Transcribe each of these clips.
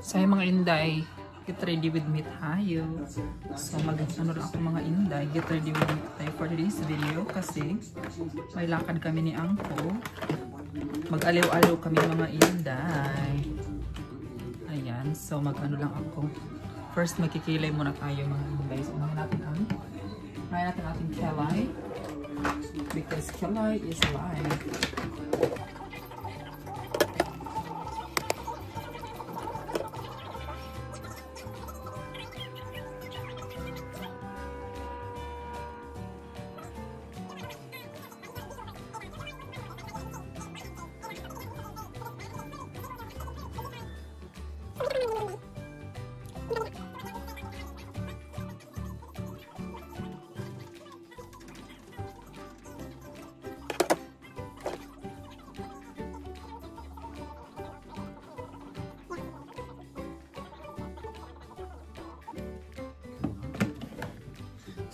So yung mga inday, get ready with me tayo. So ano lang ako mga inday, get ready with me tayo for today's video kasi may lakad kami ni Angko. Mag-aliw-aliw kami mga inday. Ayan, so mag-ano lang ako. First magkikilay muna tayo mga inday. So unahin natin ating kilay. Because kilay is life.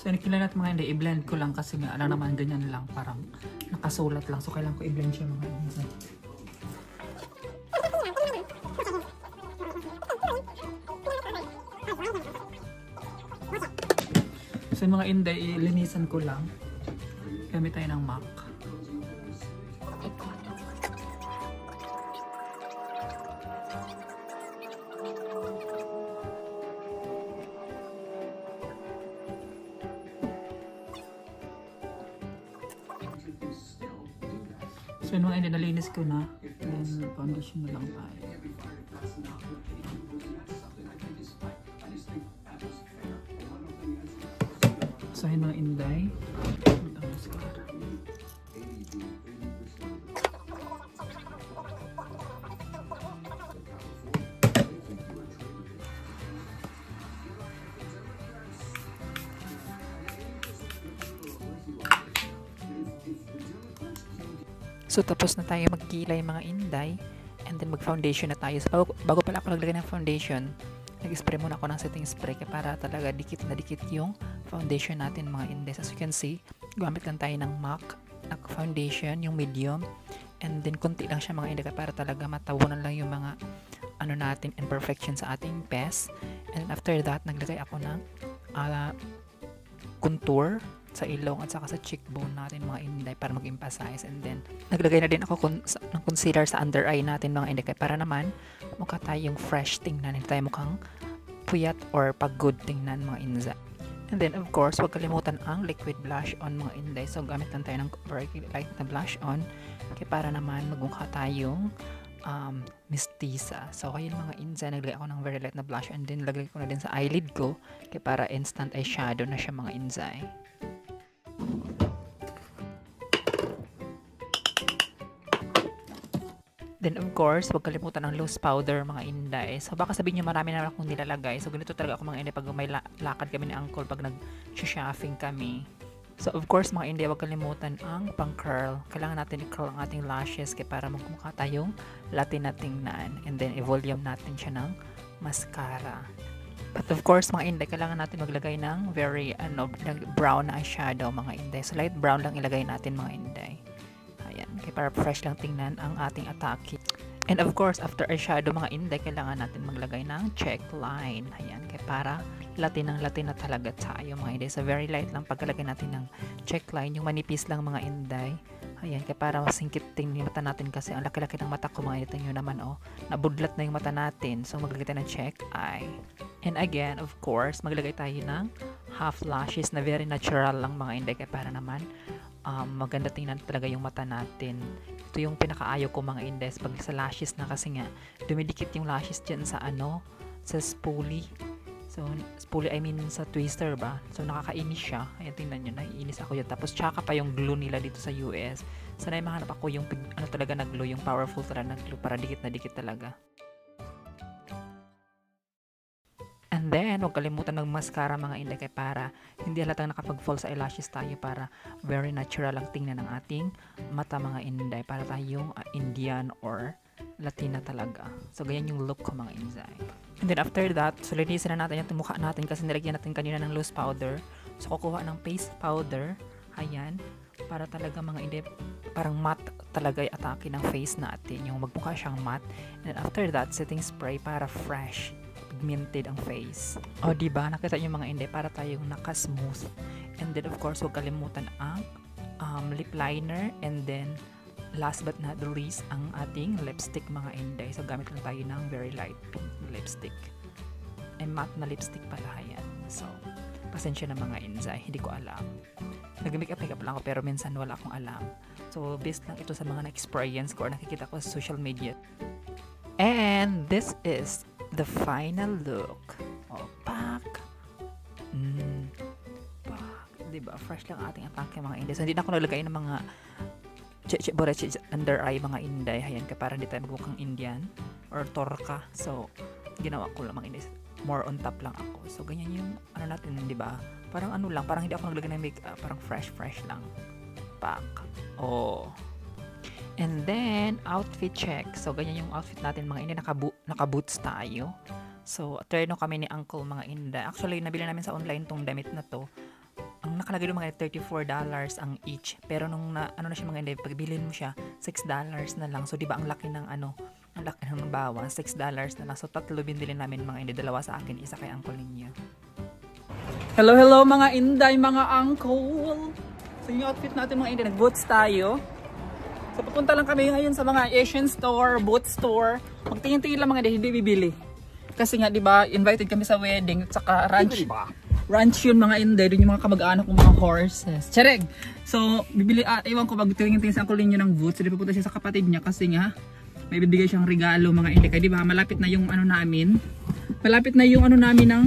So, nakilala natin mga hindi, i-blend ko lang kasi nga, alam naman, ganyan lang, parang nakasulat lang. So, kailangan ko i-blend siya mga hindi. So, mga hindi, ilinisan ko lang. Gamit tayo ng MAC. So yun mga hindi, nalinis ko na. Then foundation na lang tayo. So yun mga inday. So tapos na tayo magkilay mga inday and then mag-foundation na tayo. So, bago pala ako naglagay ng foundation, nag-spray muna ako ng setting spray para talaga dikit na dikit yung foundation natin mga inday. As you can see, gamit lang tayo ng MAC foundation, yung medium, and then konti lang siya mga inday para talaga matawanan lang yung mga ano natin imperfection sa ating pes. And after that, naglagay ako ng contour sa ilong at saka sa cheekbone natin mga inday para mag-emphasize, and then naglagay na din ako ng concealer sa under eye natin mga inday para naman mukha tayong fresh tingnan, hindi tayo mukhang puyat or pagod tingnan mga inday. And then of course, huwag kalimutan ang liquid blush on mga inday. So gamit lang tayo ng very light na blush on para naman magmukha tayong mistisa. So ayun mga inday, naglagay ako ng very light na blush and then lagay ko na din sa eyelid ko para instant eyeshadow na siya mga inday. Then of course, huwag kalimutan ng loose powder mga inday. So baka sabihin nyo marami na akong nilalagay. So ganito talaga ako mga inday pag may lakad kami ni Uncle pag nag-shopping kami. So of course mga inday, huwag kalimutan ang pang curl. Kailangan natin i-curl ang ating lashes para magmukha tayong Latin na tingnan. And then i-volume natin siya ng mascara. But of course mga inday, kailangan natin maglagay ng very brown na eyeshadow mga inday. So light brown lang ilagay natin mga inday. Ayan, para fresh lang tingnan ang ating atake. And of course, after eyeshadow mga inday, kailangan natin maglagay ng check line. Ayan, para Latin na talaga tayo mga inday. So very light lang pagkalagay natin ng check line, yung manipis lang mga inday. Ayan, para masingkit tingnan yung mata natin kasi ang laki-laki ng mata ko mga inday. Nyo naman nabudlat na yung mata natin. So maglagay tayo ng check eye. And again, of course, maglagay tayo ng half lashes na very natural lang mga inday para naman maganda tingnan talaga yung mata natin. Ito yung pinakaayaw ko mga inday pag sa lashes na kasi nga dumidikit yung lashes dyan sa sa spoolie. So spoolie I mean sa twister ba. So nakakainis siya. Ayan, tingnan nyo, naiinis ako dyan. Tapos tsaka pa yung glue nila dito sa US. Sana mahanap ako yung talaga na glue, yung powerful talaga na glue para dikit na dikit talaga. And then, huwag kalimutan ng mascara mga inday para hindi halatang nakapag-fall sa eyelashes tayo para very natural lang tingnan ng ating mata mga inday para tayong Indian or Latina talaga. So, ganyan yung look ko mga inday. And then after that, so linisin na natin yung mukha natin kasi nilagyan natin kanina ng loose powder. So, kukuha ng paste powder. Ayan. Para talaga mga inday, parang matte talaga atake ng face natin, yung magmukha siyang matte. And then after that, setting spray para fresh, pigmented ang face. O diba, nakita niyo mga inday, para tayong naka-smooth. And then of course, huwag kalimutan ang lip liner, and then last but not the least, ang ating lipstick mga inday. So gamit lang tayo ng very light pink lipstick. Ay matte na lipstick pala yan. So, pasensya na mga inday, hindi ko alam. Nag-makeup lang ako pero minsan wala akong alam. So, based lang ito sa mga na-experience ko or nakikita ko sa social media. And this is the final look. Oh, pak! Pak! Diba? Fresh lang ating atake mga inday. So, hindi na ako naglagay ng mga under eye mga inday. Hayan ka, para hindi tayo magmukhang Indian or torka. So, ginawa ko lang mga inday. More on top lang ako. So, ganyan yung ano natin, di ba? Parang ano lang, parang hindi ako naglagay ng makeup, parang fresh lang. Pak. Oh. And then, outfit check. So, ganyan yung outfit natin mga inday. Naka-boots tayo. So, turno kami ni Uncle mga inday. Actually, nabili namin sa online tong damit na to. Ang nakalagay doon mga $34 ang each. Pero nung ano na siya mga inday, pagbilhin mo siya, $6 na lang. So, di ba ang laki ng ang laki ng bawas, $6 na lang. So, 3 binili namin mga inday. 2 sa akin, isa kay Uncle ninyo. Hello mga inday, mga uncle. So, yung outfit natin mga inday, nag-boots tayo. So, papunta lang kami ngayon sa mga Asian store, boot store. Magtingin-tingin lang mga inday, hindi bibili. Kasi nga, di ba, invited kami sa wedding at saka ranch. Ranch yun mga inday, doon yung mga kamag-anak ng mga horses. Chareg! So, bibili, iwan ko, magtingin-tingin sa Uncle ninyo ng boots. So, di pupunta siya sa kapatid niya kasi nga, may bibigay siyang regalo mga inday. Kaya di ba, malapit na yung ano namin. Malapit na yung ano namin ng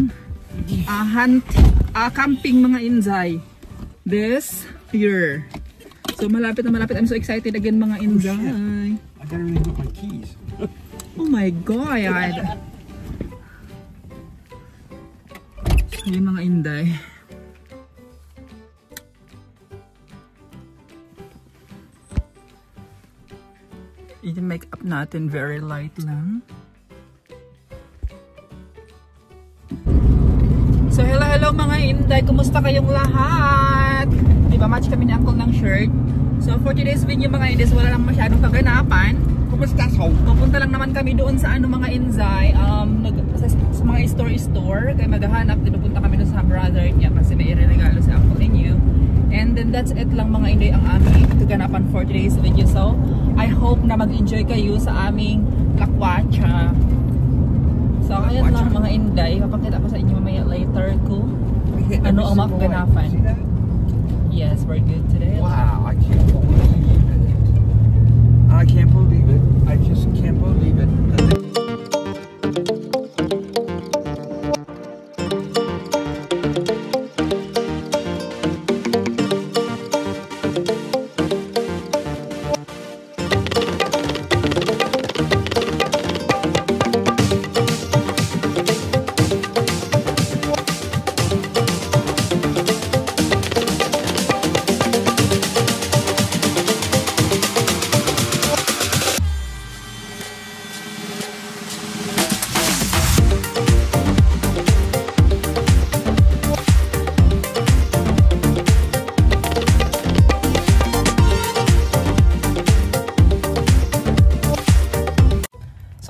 camping mga inday. This year. So malapit na malapit. I'm so excited again mga inday. I gotta really get my keys. Oh my God. So yung mga inday. Yung makeup natin very light lang. So hello mga inday, kumusta kayong lahat? Diba match kami ni Uncle ng shirt. So for today's video mga inday, wala lang masyadong kaganapan. Kumusta so? Pupunta lang naman kami doon sa mga inday, sa mga store kaya maghahanap, pupunta kami doon sa brother niya kasi may iregalo sa Uncle ninyo. And then that's it lang mga inday ang aming kaganapan for today's video. So I hope na mag-enjoy kayo sa aming lakwatsa. So ayun lang mga inday, papakita ko sa inyo mamaya later kung ano ang mga kaganapan. Yes, we're good today. Wow, I can't believe it. I can't believe it. I just can't believe it.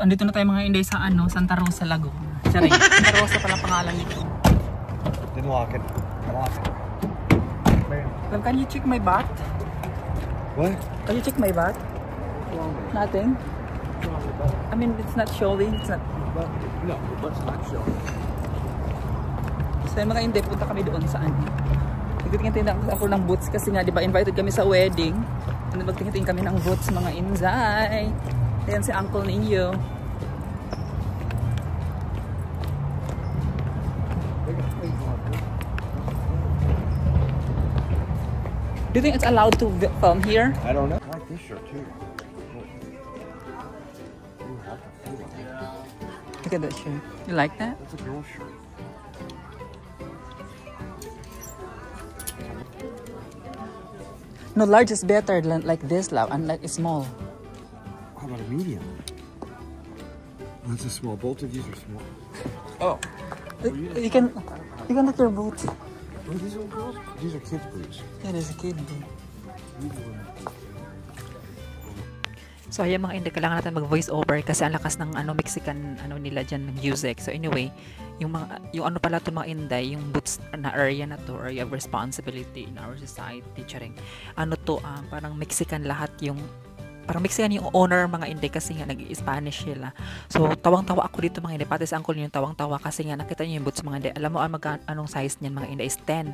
Andito na tayo mga inday sa Santa Rosa, Laguna. Sorry, Santa Rosa pala pangalan nito. Then lock it. Lock it. Well, can you check my butt? What? Can you check my butt? Nothing? I mean, it's not showing. It's not... No, the butt's not showing. So mga inday, punta kami doon sa Nagtitingin ako ng boots kasi nga, di ba, invited kami sa wedding. And then magtingin kami ng boots mga inday. Ayan si Uncle ninyo. Do you think it's allowed to film here? I don't know. I like this shirt too. Look at that shirt. You like that? That's a girl shirt. No, large is better than like this, love, and like small. How about a medium? That's a small. Both of these are small. Oh. You can look your boots. Oh, these are girls? These are kids' boots. Yeah, there's a kid boot. So ayan mga hindi, kailangan natin mag voice over kasi ang lakas ng Mexican nila diyan ng music. So anyway, yung ano pala to mga inday, yung boots na area na to, area of responsibility in our society, charing. Parang Mexican lahat yung parang Mexican yung owner mga inday kasi nga nag-Spanish sila. So tawang-tawa ako dito mga inday, pati sa uncle yung tawang-tawa kasi nga nakita niyo yung boots mga inday. Alam mo anong size niyan mga inday is 10.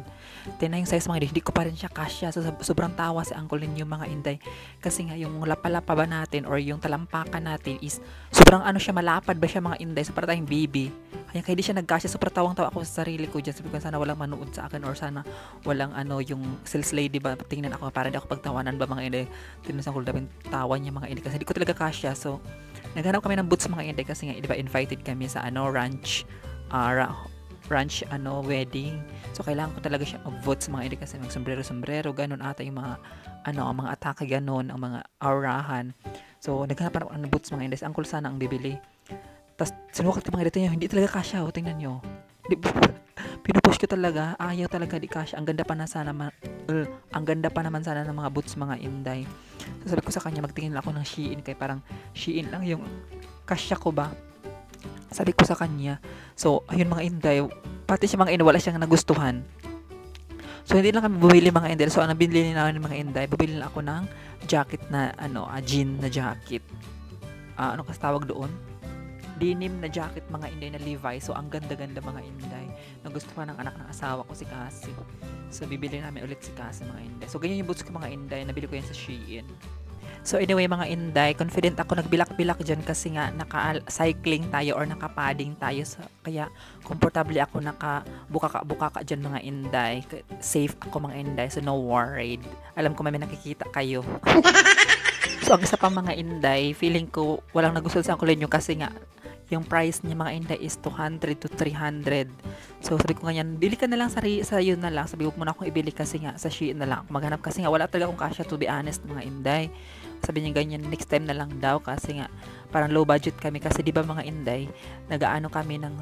10 na yung size mga inday, hindi ko pa rin siya kasya. So sobrang tawa si uncle ninyo mga inday kasi nga yung lapalapa ba natin or yung talampakan natin is sobrang siya, malapad ba siya mga inday, so para tayong baby. Kaya di siya nagkasya. Super tawang-tawa ako sa sarili ko dyan. Sabi ko, sana walang manood sa akin or sana walang yung sales lady ba, tingnan ako para di ako pagtawanan ba mga inday. Tinusan ko dapat tawa niya mga inday kasi di ko talaga kasya. So naghanap kami ng boots mga inday kasi nga di ba invited kami sa ranch wedding. So kailangan ko talaga siya mag-boots mga inday kasi mag sombrero ganun ata yung mga mga atake ganun, ang mga aurahan. So naghanap ako ng boots mga inday. Uncle sana ang bibili. Tapos sinukat ko mga dito niya, hindi talaga kasya. Tingnan nyo. Pinupush ko talaga. Ayaw talaga di kasya. Ang ganda pa naman sana ng mga boots mga inday. So sabi ko sa kanya, magtingin lang ako ng Shein. Kaya parang Shein lang yung kasya ko ba. Sabi ko sa kanya. So ayun mga inday. Pati siya mga inday, wala siyang nagustuhan. So hindi lang kami bumili mga inday. So ang nabili namin ng mga inday, bumili lang ako ng jacket na jean na jacket. Ano kasi tawag doon? Denim na jacket mga inday na Levi's. So ang ganda-ganda mga inday. Nagustuhan ng anak ng asawa ko si Cassie. So bibili namin ulit si Cassie mga inday. So ganyan yung boots ko mga inday. Nabili ko yan sa Shein. So anyway mga inday, confident ako nagbilak-bilak dyan kasi nga naka-cycling tayo or naka-padding tayo. So, kaya komportable ako naka-buka-buka dyan mga inday. Safe ako mga inday. So no worried. Alam ko may nakikita kayo. So ang isa pa mga inday, feeling ko walang nagustuhan sa kulay nyo kasi nga yung price niya mga inday is 200 to 300. So sabi ko ganyan, bili ka na lang sa yun na lang. Sabi ko muna akong ibili kasi nga sa Shein na lang ako maghanap kasi nga wala talaga akong kasya, to be honest mga inday. Sabi niya ganyan, next time na lang daw kasi nga parang low budget kami kasi di ba mga inday, nagaano kami ng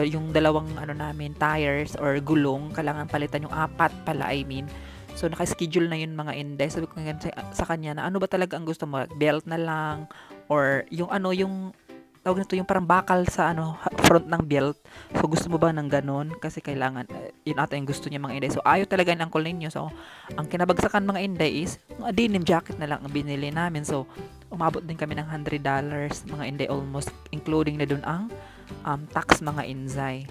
yung dalawang namin tires or gulong, kailangan palitan yung 4 pala I mean. So naka-schedule na yun mga inday. Sabi ko ganyan sa kanya na ano ba talaga ang gusto mo? Belt na lang or yung yung tawag nito yung parang bakal sa front ng belt. So gusto mo ba ng ganon? Kasi kailangan yun ata yung gusto niya mga inday. So ayaw talaga ng uncle ninyo. So ang kinabagsakan mga inday is denim jacket na lang ang binili namin. So umabot din kami ng $100 mga inday almost, including na dun ang tax mga inday.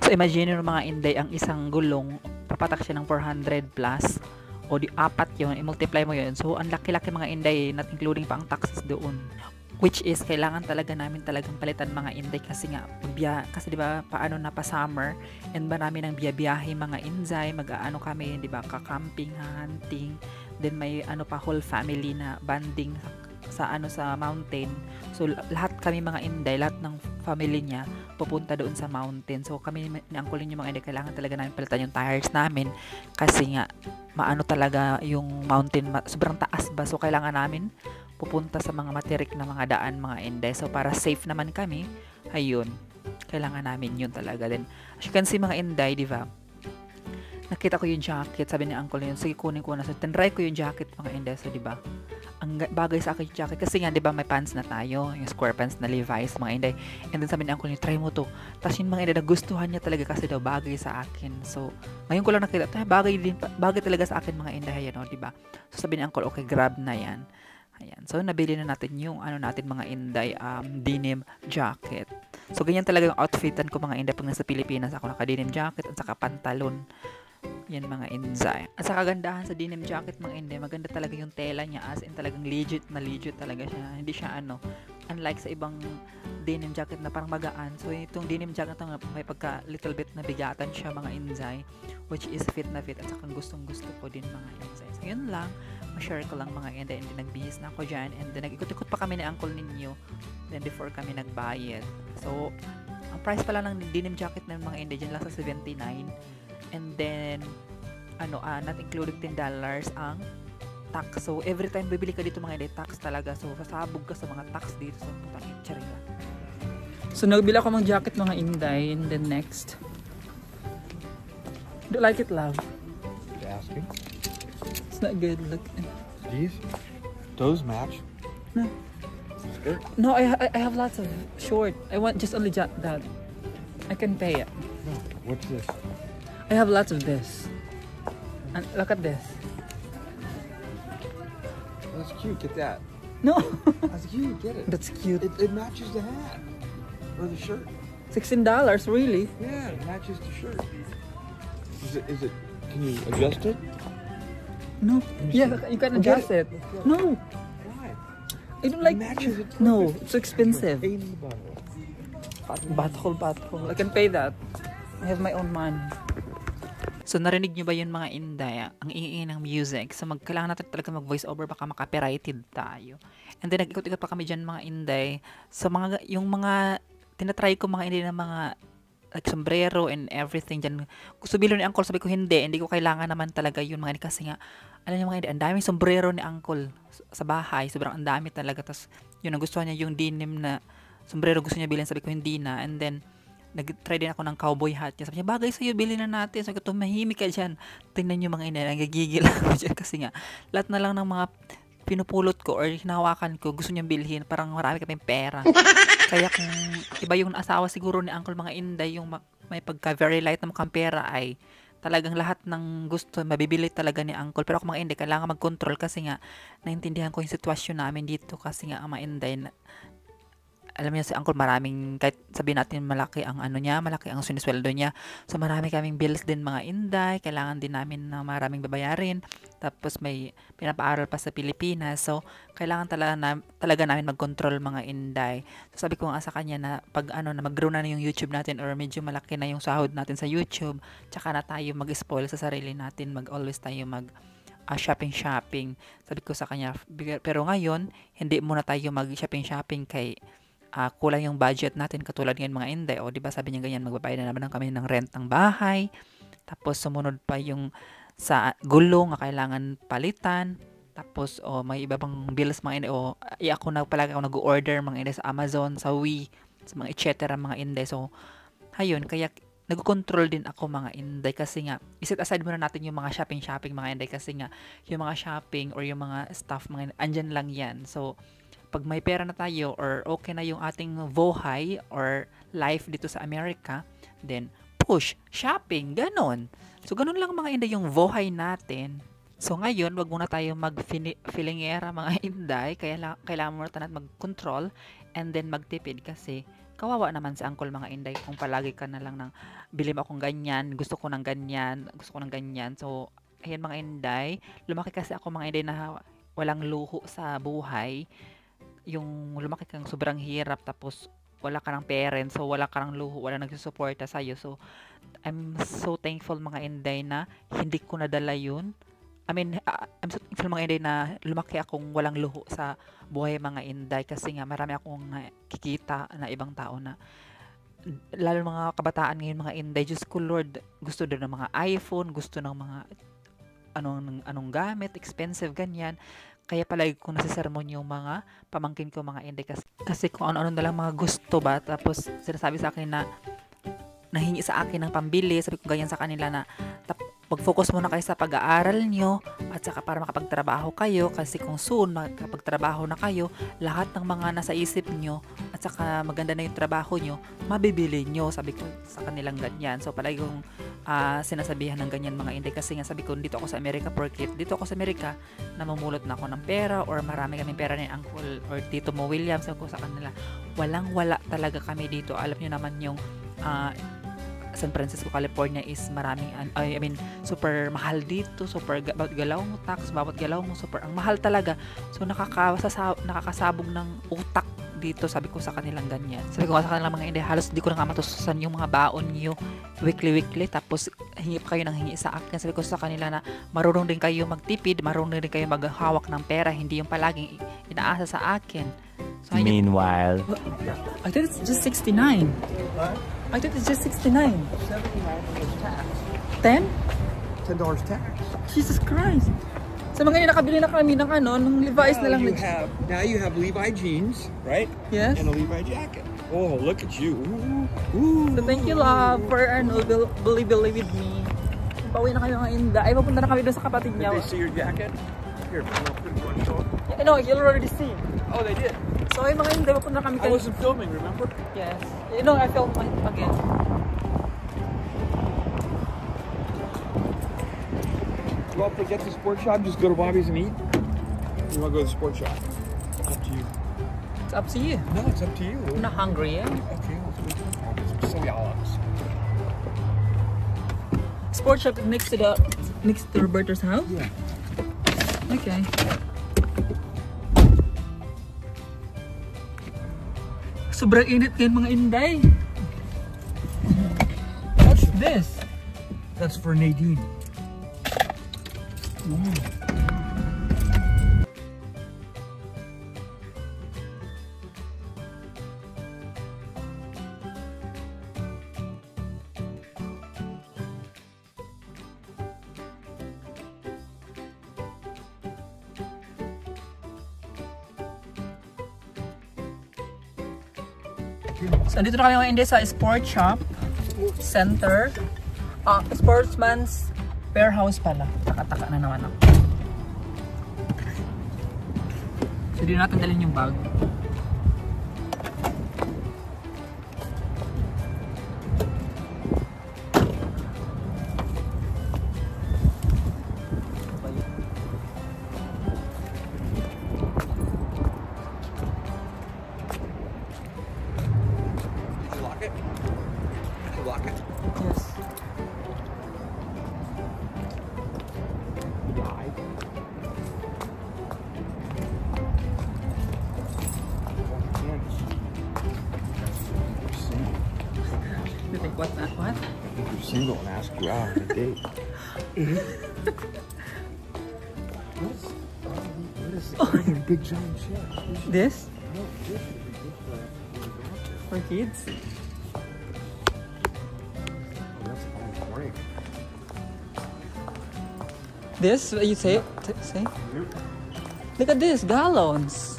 So imagine yung mga inday, ang isang gulong papatak siya ng 400 plus o di 4 yun, i-multiply mo yun. So ang laki-laki mga inday, not including pa ang taxes doon. Which is, kailangan talaga namin talagang palitan mga inday kasi nga, kasi diba, paano na pa summer, and marami ng biyahe mga inday, mag-aano kami, diba, kakamping, hunting, then may pa whole family na banding sa mountain. So lahat kami mga inday, lahat ng family niya pupunta doon sa mountain. So kami ni uncle niyo mga inday, kailangan talaga namin palitan yung tires namin kasi nga maano talaga yung mountain, sobrang taas ba. So kailangan namin pupunta sa mga matirik na mga daan mga inday. So para safe naman kami, ayun, kailangan namin yun talaga. Then as you can see mga inday, di ba, nakita ko yung jacket, sabi ni uncle yun, sige kunin ko na. So tinry ko yung jacket mga inday. So di ba, ang bagay sa akin yung jacket kasi nga di ba may pants na tayo, yung square pants na Levi's mga inday. And then sabi ni uncle yun, try mo to. Tapos yung mga inday, nagustuhan niya talaga kasi daw bagay sa akin. So ngayon ko lang nakita, bagay talaga sa akin mga inday, di ba. So sabi ni uncle, okay, grab na yan. Ayan. So, nabili na natin yung natin mga inday, denim jacket. So, ganyan talaga yung outfitan ko mga inday pag nasa Pilipinas ako, naka-denim jacket at saka pantalon. Yan mga inday. At sa kagandahan sa denim jacket mga inday, maganda talaga yung tela niya, as in talagang legit talaga siya. Hindi siya unlike sa ibang denim jacket na parang magaan. So, itong denim jacket na may pagka little bit na bigatan siya mga inday, which is fit na fit at saka gustong gusto ko din mga inday. So, yun lang. Ma-share ko lang mga inday, and then nagbihis na ako dyan, and then nag-ikot-ikot pa kami ni uncle ninyo then before kami nagbayad. So ang price pala ng denim jacket ng mga inday dyan lang sa $79, and then not including $10 ang tax. So every time bibili ka dito mga inday, tax talaga. So sasabog ka sa mga tax dito sa putang itcharila. So nagbili ako ng jacket mga inday, and then next, do you like it, love? Asking? It's not good. Look. These? Those match? No. Skirt? No, I have lots of short. I want just only that. I can pay it. No. What's this? I have lots of this. And look at this. That's cute. Get that. No. That's cute. Get it. That's cute. It matches the hat or the shirt. $16, really? Yeah, it matches the shirt. Is it? Can you adjust it? No. Yeah, you can adjust it. No. Why? I don't like. It matches it. No, perfect. it's expensive. Pain in the butthole. Butthole. I can pay that. I have my own money. So narinig nyo ba yun mga Inday? Ang ingay ng music. So kailangan natin talaga mag-voice over, baka makapirated tayo. And then nag-ikot-ikot pa kami dyan mga Inday. So yung mga tinatry ko mga Inday na mga like sombrero and everything dyan. Gusto bilo ni Uncle, sabi ko hindi ko kailangan naman talaga yun mga Inday. Kasi nga, alam niyo mga Inday, ang daming sombrero ni Uncle sa bahay. Sobrang ang dami talaga. Tapos yun, ang gusto niya yung denim na sombrero gusto niya bilhin. Sabi ko hindi na. And then nag-try din ako ng cowboy hat niya. Sabi niya, bagay sa'yo, bilhin na natin. Sabi ko, tumahimik ka dyan. Tingnan niyo mga Inday, nagigigil ako dyan. Kasi nga, lahat na lang ng mga pinupulot ko or hinahawakan ko, gusto niyang bilhin. Parang marami kaming pera. Kaya kung iba yung asawa siguro ni Uncle mga Inday, yung may pagka very light na mukhang pera ay talagang lahat ng gusto, mabibili talaga ni Uncle. Pero ako mga Inday, kailangan mag-control kasi nga, naintindihan ko yung sitwasyon namin dito kasi nga ang mga Inday, alam niyo si Uncle maraming, kahit sabihin natin malaki ang ano niya, malaki ang sinisweldo niya. So marami kaming bills din mga Inday, kailangan din namin na maraming babayarin. Tapos may pinapaaral pa sa Pilipinas. So kailangan talaga namin mag-control mga Inday. So sabi ko nga sa kanya na pag na mag-grow na yung YouTube natin or medyo malaki na yung sahod natin sa YouTube, tsaka na tayo mag-spoil sa sarili natin, always tayo shopping. Sabi ko sa kanya, pero ngayon hindi muna tayo mag-shopping kay kulang yung budget natin katulad ngayon mga Inday. O, diba sabi niya ganyan, magbabayad na naman kami ng rent ng bahay. Tapos sumunod pa yung sa gulong na kailangan palitan. Tapos may iba pang bills mga Inday. Ako na palagi ako nag-order mga Inday sa Amazon, sa Wii, sa mga etc. mga Inday. So, ayun, kaya nag-control din ako mga Inday kasi nga, iset aside muna natin yung mga shopping mga Inday kasi nga, yung mga shopping or yung mga stuff mga Inday, andyan lang yan. So, pag may pera na tayo or okay na yung ating buhay or life dito sa Amerika, then push, shopping, ganon. So, ganon lang mga Inday yung buhay natin. So, ngayon, wag muna tayo mag-filingera mga Inday. Kailangan muna tayo mag-control and then magtipid kasi kawawa naman si Uncle mga Inday kung palagi ka na lang ng bili mo akong ganyan, gusto ko ng ganyan. So, ayan mga Inday, lumaki kasi ako mga Inday na walang luho sa buhay. Yung lumaki kang sobrang hirap tapos wala ka ng parents, so wala ka ng luho, wala nagsusuporta sa'yo. So, I'm so thankful mga Inday na hindi ko nadala yun. I'm so thankful mga Inday na lumaki akong walang luho sa buhay mga Inday kasi nga marami akong kikita na ibang tao na lalo mga kabataan ngayon mga Inday, Diyos ko Lord, gusto din ng mga iPhone, gusto ng mga anong gamit, expensive ganyan. Kaya palagi kong nasisermon yung mga pamangkin ko mga Inday kasi kung ano-ano na lang mga gusto ba, tapos sinasabi sa akin na nahingi sa akin ng pambili, sabi ko ganyan sa kanila na mag-focus muna kayo sa pag-aaral nyo at saka para makapagtrabaho kayo kasi kung soon makapagtrabaho na kayo, lahat ng mga nasa isip nyo at saka maganda na yung trabaho nyo, mabibili nyo, sabi ko sa kanilang ganyan. So palagi kong sinasabihan ng ganyan mga Inday kasi nga sabi ko dito ako sa Amerika porkit dito ako sa Amerika namumulot na ako ng pera or marami kaming pera ni Uncle or Tito Mo Williams. Sabi ko sa kanila, wala talaga kami dito. Alam nyo naman yung San Francisco, California is maraming super mahal dito, super bawat galaw mo tax, bawat galaw mo super ang mahal talaga. So nakakasabog ng utak dito, sabi ko sa kanilang ganyan. Sabi ko sa kanilang mga Inday, halos di ko na nga matususan yung mga baon nyo weekly tapos hingi pa kayo ng hingi sa akin. Sabi ko sa kanila na marunong din kayo magtipid, marunong din kayo maghawak ng pera, hindi yung palaging inaasa sa akin. So, meanwhile, I thought it's just 69. What? I thought it's just 69. 79 tax. 10? $10 tax. Jesus Christ. Sa mga nakabili na kami ng ng Levi's na lang. Now you have Levi jeans, right? Yes. And a Levi jacket. Oh, look at you. Ooh. So thank you love for believe with me. Pauwi na kayo mga Inday. Ay, papunta na kami doon sa kapatid niya. Did they see your jacket? Here, I'll put it on show. No, you'll already see. Oh, they did. So ay mga hindi, papunta kami I wasn't filming, remember? Yes. You know, I filmed again. Well, if they get the sports shop, just go to Bobby's and eat. You want to go to the sports shop? It's up to you. It's up to you. No, it's up to you. I'm not hungry yet. Okay, let's go to Bobby's. So y'all. Sports shop next to Roberto's house? Yeah. Okay. Sobrang init ngayon mga Inday. What's this? That's for Nadine. So, dito na kami mga Inday sa Sport Shop Center. Sportsman's Warehouse pala. Taka-taka na naman ako. So, dito natin dalhin yung bag. Yes. You think what's that? What? I think you're single and ask you out on a date. What is this? Big giant chairs. This? No, this would be good for For kids? Oh, that's a break. This? You say? Say? Look at this, gallons.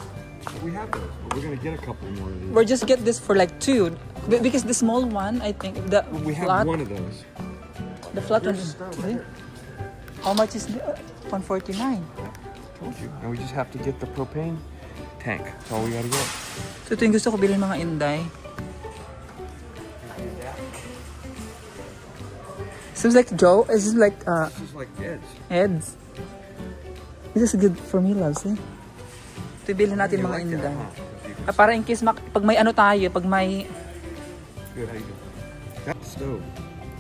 We have those, but we're gonna get a couple more of these. We'll just get this for like 2. Because the small one, I think, the We have flat, one of those. the flat one. Here's the stove right here. How much is the 149? Told you. Now we just have to get the propane tank. That's all we gotta get. So ito yung gusto ko bilhin mga Inday. Seems like Joe. Is this like This is like Ed's. heads? This is good for me, loves. Eh? Ito bilhin natin You mga like Inday. that, huh? 'Cause you can- Para in case pag may ano tayo, pag may Good, how you doing? That's the stove,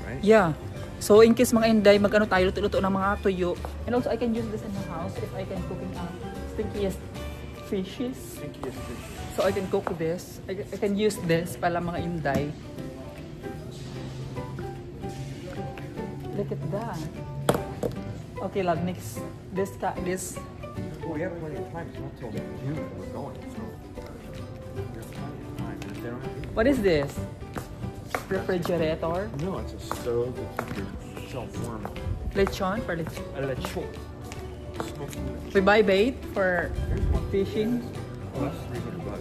right? yeah. So in case mga Inday, mag-ano tayo, luto-luto ng mga tuyo. And also I can use this in the house if I can cooking stinkiest fishes. Stinkiest fish. So I can cook this. I can use this para mga Inday. Look at that. Okay, love, next. This. Well, we have plenty of time. It's not till June that we're going, so we have plenty of time. And if they don't have What is this? Refrigerator? no, it's a stove that keeps yourself warm. Lechon for lechon. A lechon. Smoking lechon. We buy bait for fishing. Oh, that's $300.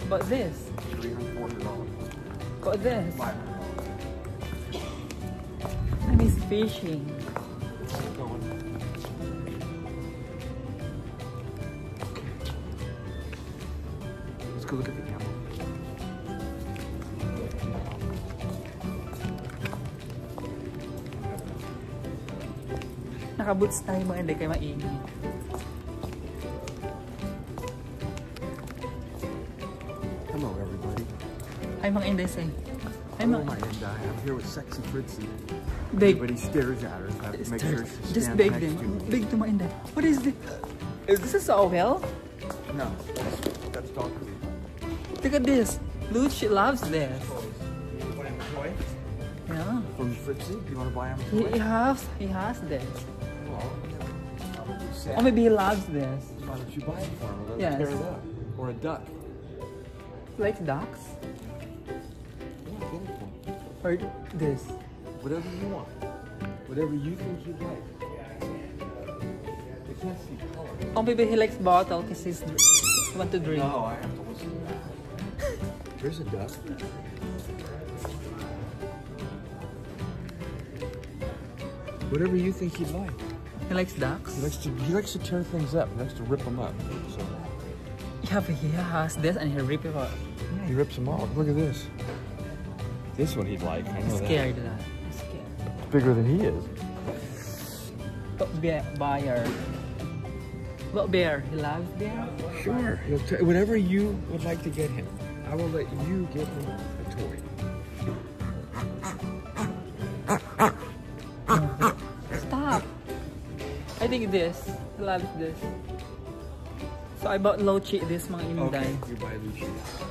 But this. $300, But this. $500. I miss fishing. Keep going. Let's go look at the camel. Nakaboots tayo mga Inday kaya maingay. Hello, everybody. Ay mga Inday say. Ay Hello, mga my Inday. I'm here with Sexy Fritzy. big. Everybody stares at her. I have to make sure she Just stands big next them. to me. Big to mga Inday. What is this? Is this a sawhell? No, that's dog food. Look at this. Luch loves this. You want him a toy? Yeah. From Fritzy? You want to buy him a toy? He has this. Well, probably sad. Or maybe he loves this. Why don't you buy it for him? Let him Yes. tear it up. Or a duck. Like ducks? Yeah, get it for him. Or this? Whatever you want. Whatever you think he'd like. I can't see color. Or maybe he likes bottle because he want to drink. No, I have to listen to that. There's a duck. Whatever you think he'd like. He likes ducks? He likes to tear things up. He likes to rip them up. So he has this and he rip it up. Yeah, he rips them off. Look at this. This one he'd like. I I'm know scared of that. I'm scared. that. It's bigger than he is. But buyer. What bear? He loves bear? Sure. Whatever you would like to get him, I will let you get him a toy. Stop! I think this. He loves this. So I bought Lochi this mga Inday. You buy Lucy.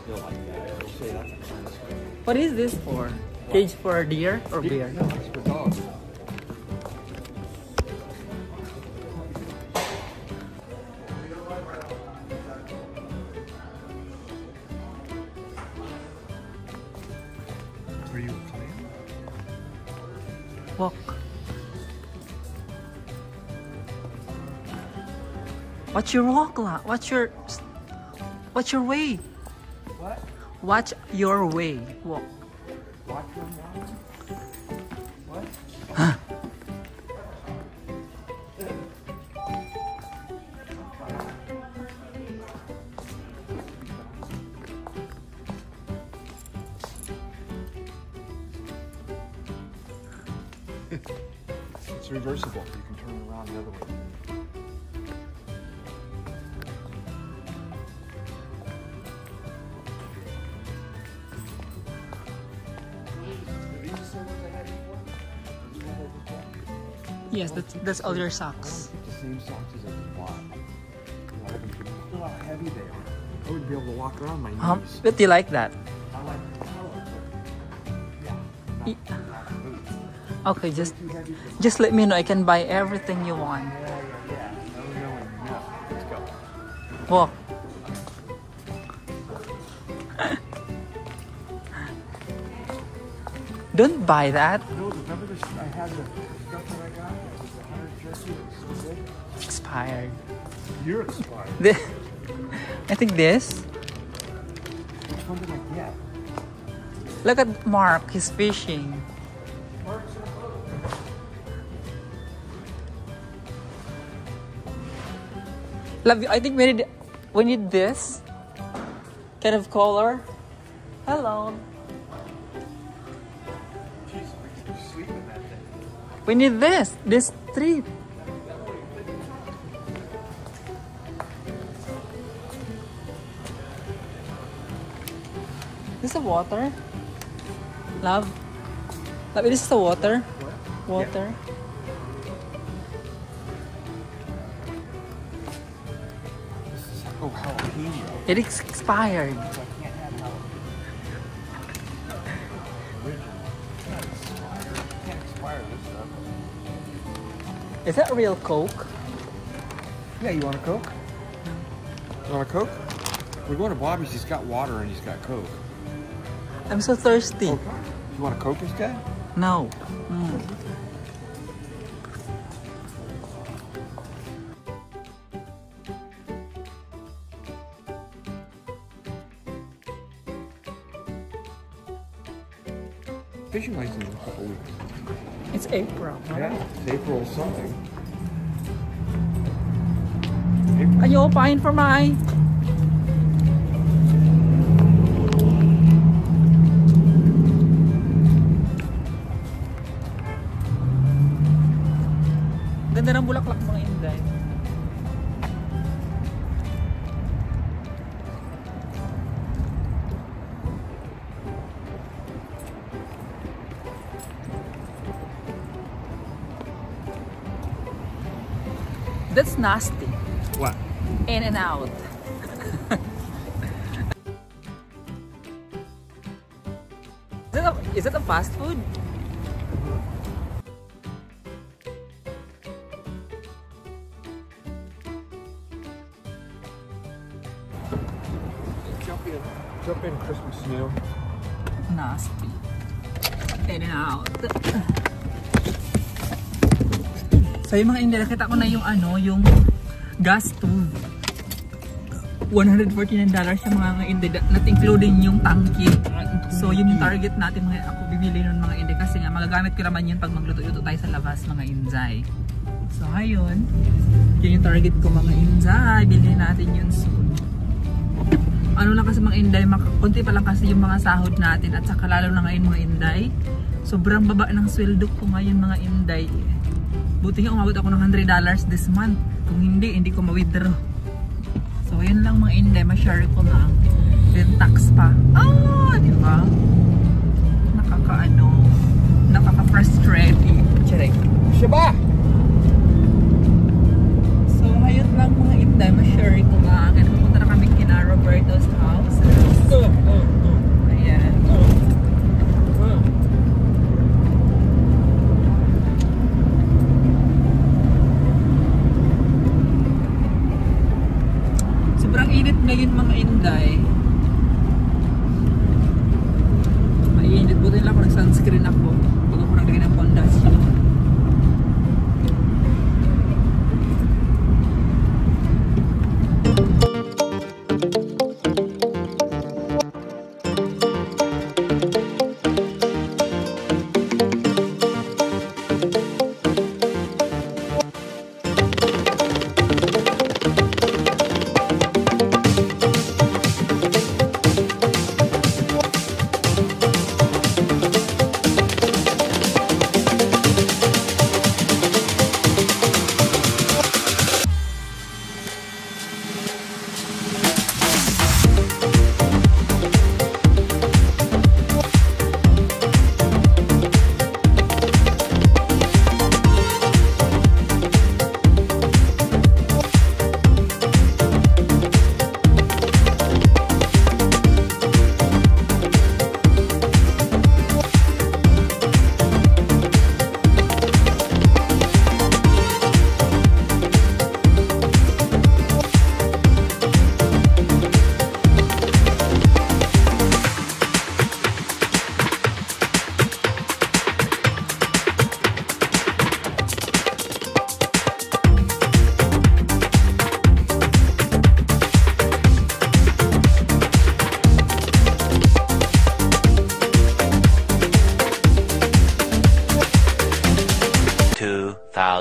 You'll like that. You'll say that's a kind of story. What is this for? Cage for a deer or bear? No, it's for dogs. Are you playing? Walk. What's your walk la? What's your way? What? Watch your way. Walk. Watch them walk? What? It's reversible. You can turn it around the other way. Yes, that's all your socks. The same socks as I bought. Look how heavy they are. I wouldn't be able to walk around my knees. But you like that? I like the color, but Y- not boots. Okay, Too heavy for just let me know. I can buy everything you want. Yeah. No. Let's go. Walk. Don't buy that. No, remember this? I had the stuff that I got. It was the 100 jersey. It was so good. Expired. You're expired. I think this. Which one did I get? Look at Mark. He's fishing. Love you. I think we need this kind of color. Hello. Jeez, we could sleep in that thing. We need this strip. This is the water. Love, this is the water. Water. Oh, jalapeno. It is expired. So I can't have jalapeno. Original. Not expired. You can't expire this stuff. Is that real Coke? Yeah, you want a Coke? You want a Coke? We're going to Bobby's. He's got water and he's got Coke. I'm so thirsty. You want a Coke instead? No. Fishing license in a couple weeks. It's April. Yeah, it's April something. Can you open for my? Ganda ng bulaklak mga Inday. That's nasty. What? In and out. Is it a fast food? Jump in Christmas meal. Nasty. In and out. So yung mga Inday, nakita ko na yung yung gas stove. $149 siya mga Inday, not including yung tangki. So yun yung target natin mga ako bibili nun mga Inday kasi nga magagamit ko naman yun pag magluto-luto tayo sa labas mga Inday. So ayun, yun yung target ko mga Inday, bilhin natin yun soon. Ano lang kasi mga Inday, konti pa lang kasi yung mga sahod natin at saka lalo na ngayon mga Inday. Sobrang baba ng sweldo ko ngayon mga Inday. Buti nga umabot ako ng $100 this month. Kung hindi ko ma-withdraw. So yun lang mga Inday, ma-share ko lang. Then tax pa. Di ba? Nakaka-frustrating. Check. Shaba! So ngayon lang mga Inday, ma-share ko lang. And pupunta na kami kina Roberto's house. Ayan. Sobrang init ngayon mga Inday. Mainit. Buti lang ako nag-sunscreen ako. Pag ako naglagay ng pondasyon.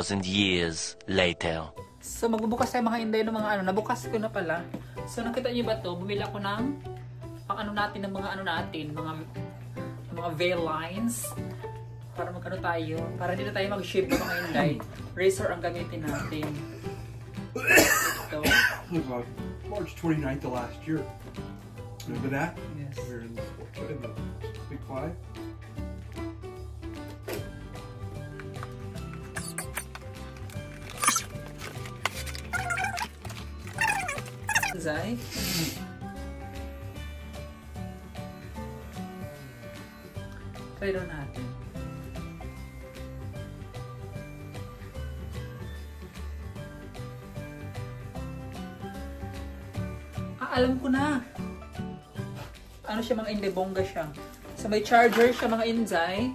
Years later. So magbubukas tayo mga Inday ng mga nabukas ko na pala. So nakita niyo ba to? Bumili ako ng pang natin ng mga veil lines para magano tayo, para hindi na tayo mag-shave mga Inday. Razor ang gamitin natin. Ito. March 29th of last year. Remember that? Yes. We were in the Big Five. Zay. Try doon natin. Alam ko na. Ano siya mga Inday, bongga siya. So may charger siya mga Inday.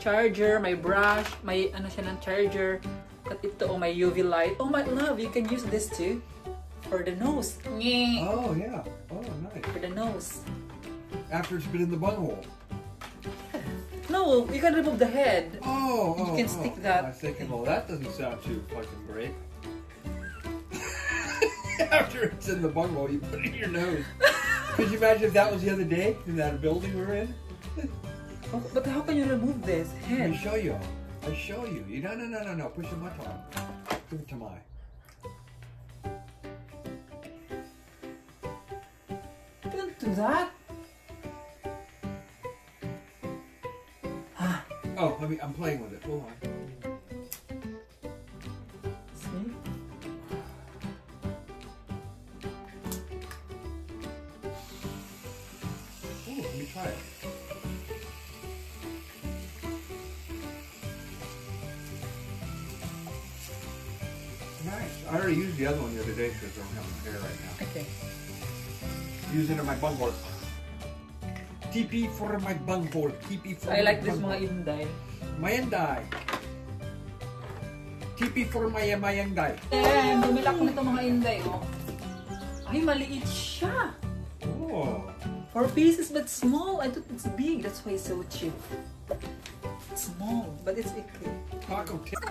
Charger, may brush, may ano siya ng charger. At ito, may UV light. Oh my love, you can use this too. For the nose. Oh, yeah. Oh, nice. For the nose. After it's been in the bunghole. No, you can remove the head. You can stick that. I was thinking, well, that doesn't sound too fucking great. After it's in the bunghole, you put it in your nose. Could you imagine if that was the other day in that building we were in? But how can you remove this head? Let me show you. I show you. No. Push the button on. Give it to Mai. Don't do that. Oh, I'm playing with it. Hold on. See? Oh, let me try it. Nice. I already used the other one the other day because I don't have my hair right now. Okay. Use it in my bunghole. TP for my bunghole. TP for I my like this bunghole. mga Inday. Mayanday. TP for my Mayanday. And bumili ako nito mga Inday, oh. Ay, maliit siya. Oh. 4 pieces but small. I thought it's big. That's why it's so cheap. It's small, but it's okay. Taco tip.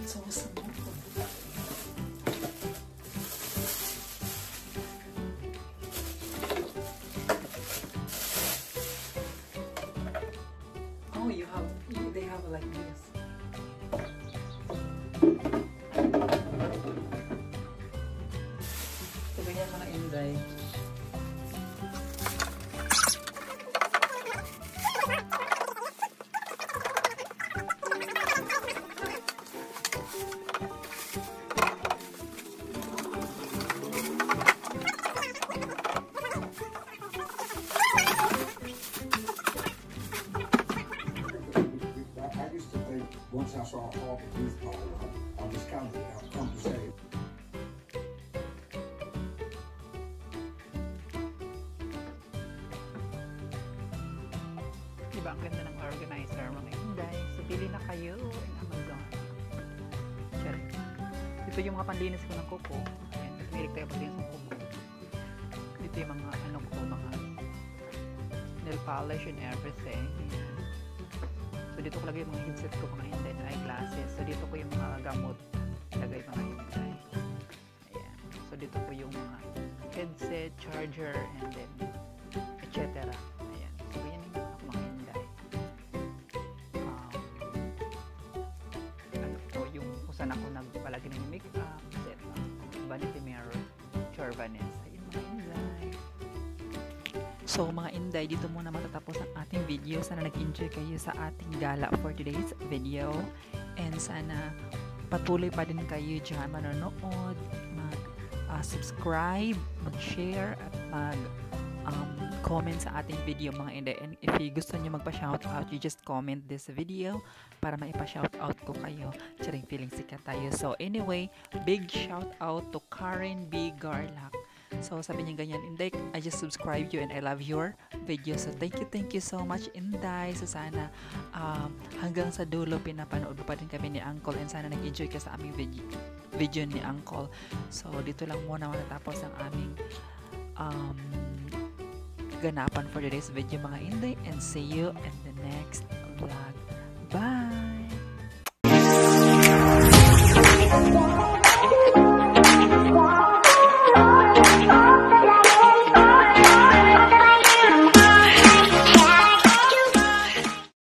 So Inday. I used to think once I saw all the youth ball, I was kind of compensated. Diba ang ganda ng organizer mga Inday? So, pili na kayo in Amazon. Sure. Dito yung mga panlinis ko ng kuko. Ayan, kasi milig tayo panlinis ng kuko. Dito yung mga ano ko, mga nail polish and everything. Ayan. So, dito ko lagay yung mga headset ko mga Inday na eyeglasses. So, dito ko yung mga gamot. Lagay mga Inday. Ayan. So, dito ko yung mga headset, charger, and then etc. Ayan. So, yan yung mga Inday. Ano to, yung kung saan ako nagpalagi ng makeup, set, vanity mirror, Chorvanes. Ayun mga Inday. So mga Inday, dito muna matatapos ang ating video. Sana nag-enjoy kayo sa ating gala for today's video. And sana patuloy pa din kayo dyan manonood, mag-subscribe, mag-share, at mag-comment sa ating video mga Inday. And if you gusto nyo magpa-shoutout, you just comment this video para maipa-shoutout ko kayo. Charing feeling sikat tayo. So anyway, big shoutout to Karen B. Garlac. So, sabi niya ganyan, Inday, I just subscribe you and I love your video. So, thank you so much, Inday. So, sana hanggang sa dulo pinapanood pa din kami ni Uncle and sana nag-enjoy ka sa aming video ni Uncle. So, dito lang muna matatapos ang aming ganapan for today's video mga Inday, and see you in the next vlog.